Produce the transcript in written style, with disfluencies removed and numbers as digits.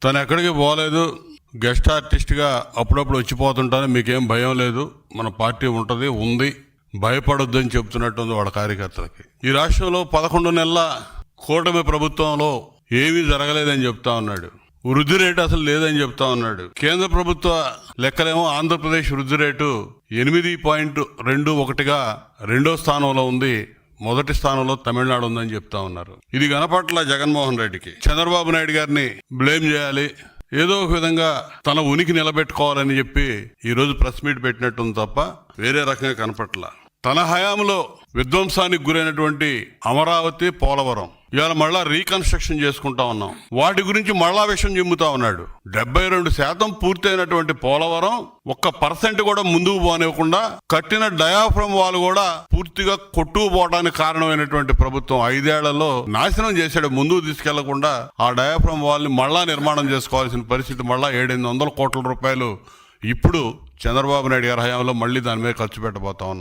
తను ఎక్కడికి పోలేదు, గెస్ట్ ఆర్టిస్ట్గా అప్పుడప్పుడు వచ్చిపోతుంటాను, మీకేం భయం లేదు, మన పార్టీ ఉంది, భయపడొద్దు అని చెప్తున్నట్టుంది వాళ్ళ కార్యకర్తలకి. ఈ రాష్ట్రంలో 11 నెలల కూటమి ప్రభుత్వంలో ఏమీ జరగలేదని చెప్తా ఉన్నాడు. వృద్ధి రేటు అసలు లేదని చెప్తా ఉన్నాడు. కేంద్ర ప్రభుత్వ లెక్కలేమో ఆంధ్రప్రదేశ్ వృద్ధి రేటు 8.21గా 2వ స్థానంలో ఉంది, మొదటి స్థానంలో తమిళనాడు ఉందని చెప్తా ఉన్నారు. ఇది కనపట్ల జగన్మోహన్ రెడ్డికి. చంద్రబాబు నాయుడు గారిని బ్లేమ్ చేయాలి, ఏదో ఒక విధంగా తన ఉనికి నిలబెట్టుకోవాలని చెప్పి ఈరోజు ప్రెస్ మీట్ పెట్టినట్టుంది తప్ప వేరే రకంగా కనపట్ల. తన హయాంలో విధ్వంసానికి గురైనటువంటి అమరావతి, పోలవరం ఇవాళ మళ్ళా రీకన్స్ట్రక్షన్ చేసుకుంటా ఉన్నాం. వాటి గురించి మళ్ళా విషయం చెబుతా ఉన్నాడు. 72% పూర్తయినటువంటి పోలవరం 1% కూడా ముందుకు పోనివ్వకుండా కట్టిన డయాఫ్రమ్ వాల్ కూడా పూర్తిగా కొట్టుకుపోవడానికి కారణమైనటువంటి ప్రభుత్వం 5 ఏళ్లలో నాశనం చేశాడు. ముందుకు తీసుకెళ్లకుండా ఆ డయాఫ్రమ్ వాల్ ని మళ్ళా నిర్మాణం చేసుకోవాల్సిన పరిస్థితి, మళ్ళా 700-800 కోట్ల రూపాయలు ఇప్పుడు చంద్రబాబు నాయుడు గారి హయాంలో మళ్ళీ దాని మీద ఖర్చు పెట్టబోతా ఉన్నాం.